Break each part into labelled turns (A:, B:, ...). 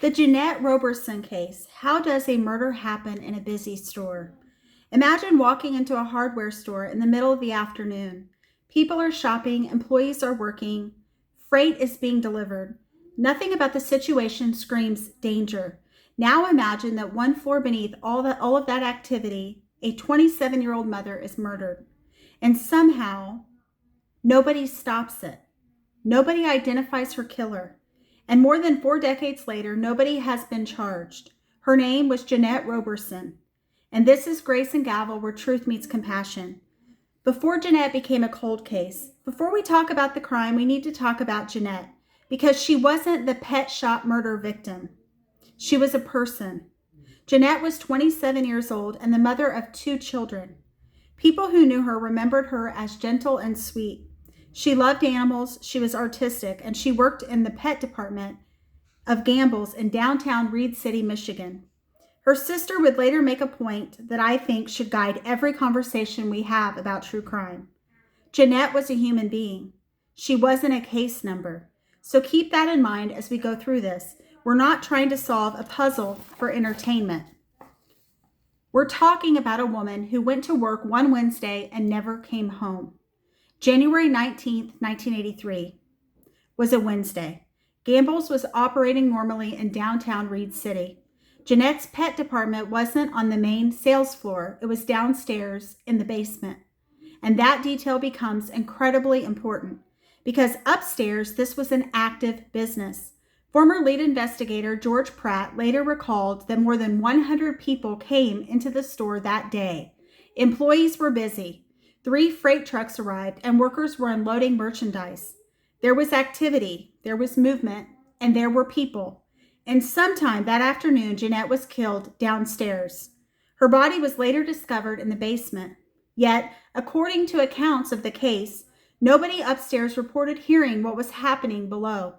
A: The Janette Roberson case. How does a murder happen in a busy store? Imagine walking into a hardware store in the middle of the afternoon. People are shopping, employees are working, freight is being delivered. Nothing about the situation screams danger. Now imagine that one floor beneath all of that activity, a 27-year-old mother is murdered. And somehow, nobody stops it. Nobody identifies her killer. And more than 4 decades later, nobody has been charged. Her name was Janette Roberson. And this is Grace and Gavel, where truth meets compassion. Before Janette became a cold case, before we talk about the crime, we need to talk about Janette, because she wasn't the pet shop murder victim. She was a person. Janette was 27 years old and the mother of 2 children. People who knew her remembered her as gentle and sweet. She loved animals, she was artistic, and she worked in the pet department of Gamble's in downtown Reed City, Michigan. Her sister would later make a point that I think should guide every conversation we have about true crime. Janette was a human being. She wasn't a case number. So keep that in mind as we go through this. We're not trying to solve a puzzle for entertainment. We're talking about a woman who went to work one Wednesday and never came home. January 19th, 1983 was a Wednesday. Gamble's was operating normally in downtown Reed City. Janette's pet department wasn't on the main sales floor. It was downstairs in the basement. And that detail becomes incredibly important because upstairs, this was an active business. Former lead investigator George Pratt later recalled that more than 100 people came into the store that day. Employees were busy. 3 freight trucks arrived and workers were unloading merchandise. There was activity, there was movement, and there were people. And sometime that afternoon, Janette was killed downstairs. Her body was later discovered in the basement. Yet, according to accounts of the case, nobody upstairs reported hearing what was happening below.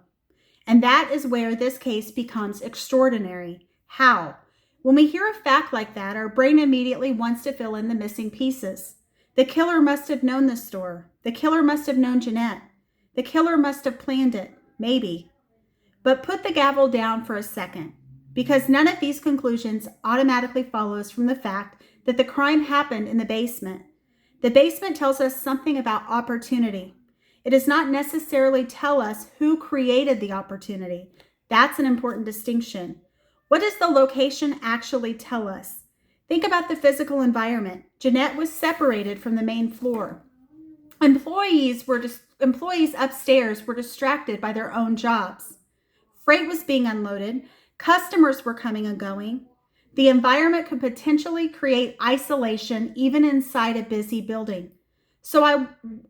A: And that is where this case becomes extraordinary. How? When we hear a fact like that, our brain immediately wants to fill in the missing pieces. The killer must have known the store. The killer must have known Janette. The killer must have planned it. Maybe. But put the gavel down for a second, because none of these conclusions automatically follows from the fact that the crime happened in the basement. The basement tells us something about opportunity. It does not necessarily tell us who created the opportunity. That's an important distinction. What does the location actually tell us? Think about the physical environment. Janette was separated from the main floor. Employees upstairs were distracted by their own jobs. Freight was being unloaded. Customers were coming and going. The environment could potentially create isolation even inside a busy building. So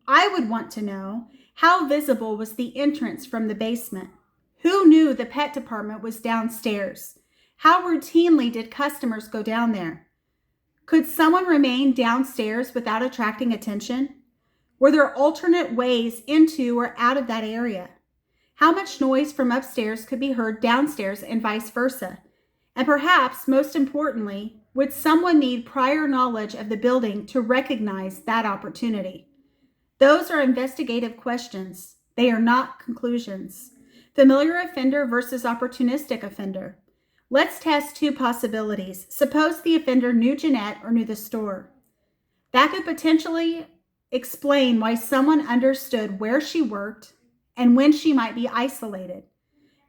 A: I would want to know, how visible was the entrance from the basement? Who knew the pet department was downstairs? How routinely did customers go down there? Could someone remain downstairs without attracting attention? Were there alternate ways into or out of that area? How much noise from upstairs could be heard downstairs and vice versa? And perhaps, most importantly, would someone need prior knowledge of the building to recognize that opportunity? Those are investigative questions. They are not conclusions. Familiar offender versus opportunistic offender. Let's test 2 possibilities. Suppose the offender knew Janette or knew the store. That could potentially explain why someone understood where she worked and when she might be isolated.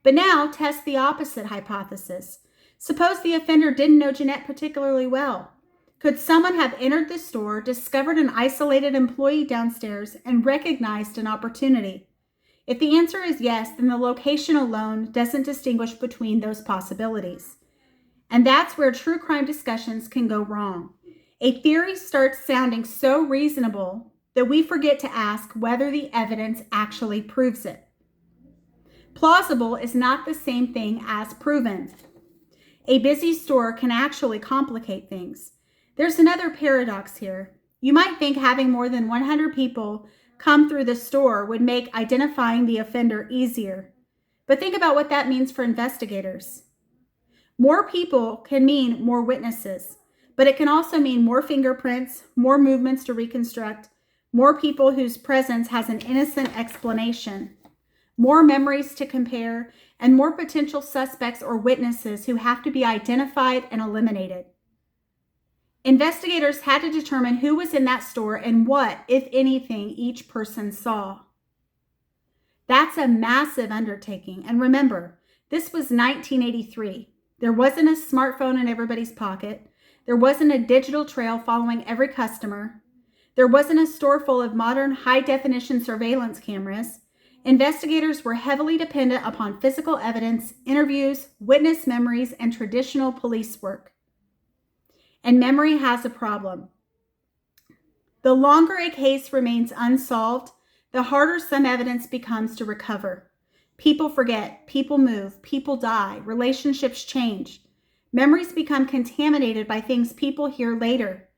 A: But now test the opposite hypothesis. Suppose the offender didn't know Janette particularly well. Could someone have entered the store, discovered an isolated employee downstairs, and recognized an opportunity? If the answer is yes, then the location alone doesn't distinguish between those possibilities. And that's where true crime discussions can go wrong. A theory starts sounding so reasonable that we forget to ask whether the evidence actually proves it. Plausible is not the same thing as proven. A busy store can actually complicate things. There's another paradox here. You might think having more than 100 people come through the store would make identifying the offender easier. But think about what that means for investigators. More people can mean more witnesses, but it can also mean more fingerprints, more movements to reconstruct, more people whose presence has an innocent explanation, more memories to compare, and more potential suspects or witnesses who have to be identified and eliminated. Investigators had to determine who was in that store and what, if anything, each person saw. That's a massive undertaking. And remember, this was 1983. There wasn't a smartphone in everybody's pocket. There wasn't a digital trail following every customer. There wasn't a store full of modern high-definition surveillance cameras. Investigators were heavily dependent upon physical evidence, interviews, witness memories, and traditional police work. And memory has a problem. The longer a case remains unsolved, the harder some evidence becomes to recover. People forget, people move, people die, relationships change. Memories become contaminated by things people hear later.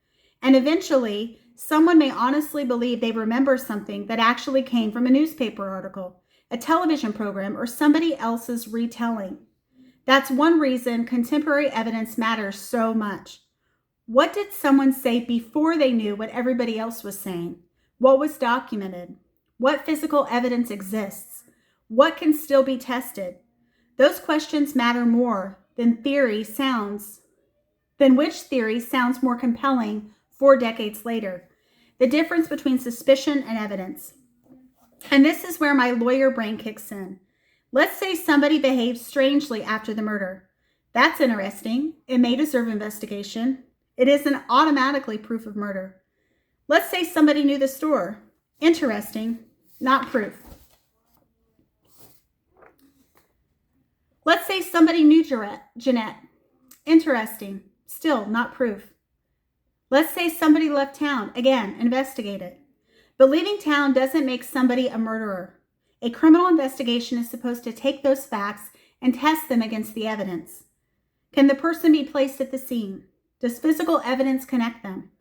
A: And eventually, someone may honestly believe they remember something that actually came from a newspaper article, a television program, or somebody else's retelling. That's one reason contemporary evidence matters so much. What did someone say before they knew what everybody else was saying? What was documented? What physical evidence exists? What can still be tested? Those questions matter more than which theory sounds more compelling 4 decades later. The difference between suspicion and evidence. And this is where my lawyer brain kicks in. Let's say somebody behaved strangely after the murder. That's interesting. It may deserve investigation. It isn't automatically proof of murder. Let's say somebody knew the store. Interesting, not proof. Let's say somebody knew Janette. Interesting, still not proof. Let's say somebody left town. Again, investigate it. But leaving town doesn't make somebody a murderer. A criminal investigation is supposed to take those facts and test them against the evidence. Can the person be placed at the scene? Does physical evidence connect them?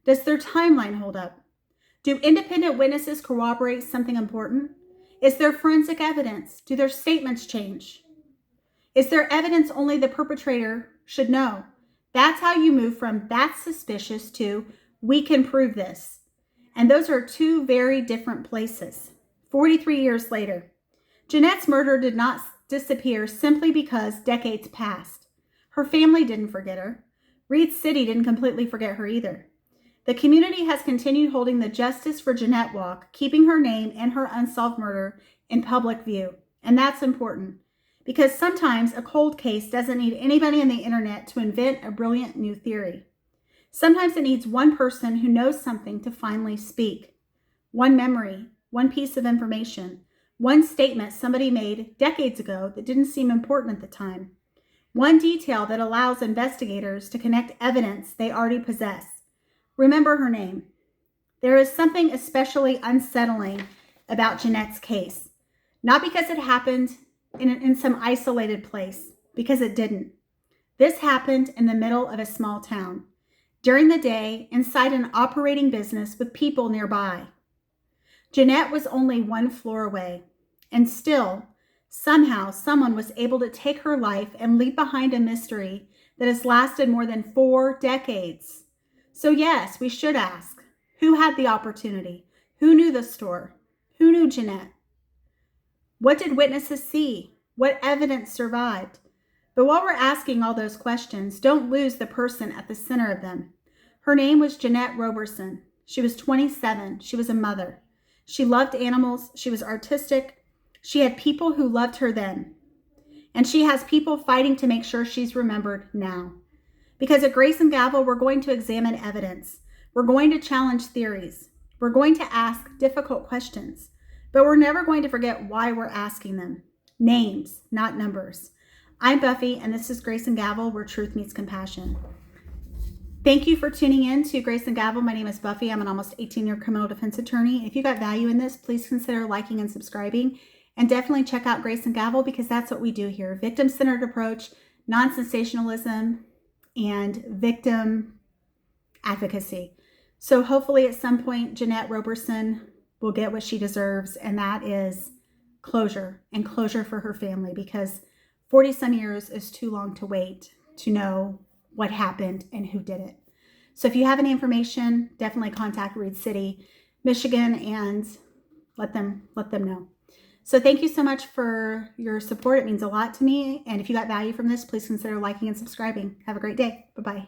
A: Does their timeline hold up? Do independent witnesses corroborate something important? Is there forensic evidence? Do their statements change? Is there evidence only the perpetrator should know? That's how you move from that's suspicious to we can prove this. And those are two very different places. 43 years later, Janette's murder did not disappear simply because decades passed. Her family didn't forget her. Reed City didn't completely forget her either. The community has continued holding the Justice for Janette walk, keeping her name and her unsolved murder in public view. And that's important because sometimes a cold case doesn't need anybody on the internet to invent a brilliant new theory. Sometimes it needs one person who knows something to finally speak. One memory, one piece of information, one statement somebody made decades ago that didn't seem important at the time. One detail that allows investigators to connect evidence they already possess. Remember her name. There is something especially unsettling about Janette's case. Not because it happened in some isolated place, because it didn't. This happened in the middle of a small town, during the day, inside an operating business with people nearby. Janette was only 1 floor away, and still, somehow, someone was able to take her life and leave behind a mystery that has lasted more than 4 decades. So yes, we should ask, who had the opportunity? Who knew the store? Who knew Janette? What did witnesses see? What evidence survived? But while we're asking all those questions, don't lose the person at the center of them. Her name was Janette Roberson. She was 27. She was a mother. She loved animals. She was artistic. She had people who loved her then. And she has people fighting to make sure she's remembered now. Because at Grace and Gavel, we're going to examine evidence. We're going to challenge theories. We're going to ask difficult questions. But we're never going to forget why we're asking them. Names, not numbers. I'm Buffy, and this is Grace and Gavel, where truth meets compassion. Thank you for tuning in to Grace and Gavel. My name is Buffy. I'm an almost 18-year criminal defense attorney. If you got value in this, please consider liking and subscribing. And definitely check out Grace and Gavel because that's what we do here. Victim-centered approach, non-sensationalism, and victim advocacy. So hopefully at some point, Janette Roberson will get what she deserves, and that is closure, and closure for her family, because 40-some years is too long to wait to know what happened and who did it. So if you have any information, definitely contact Reed City, Michigan, and let them know. So thank you so much for your support. It means a lot to me. And if you got value from this, please consider liking and subscribing. Have a great day. Bye-bye.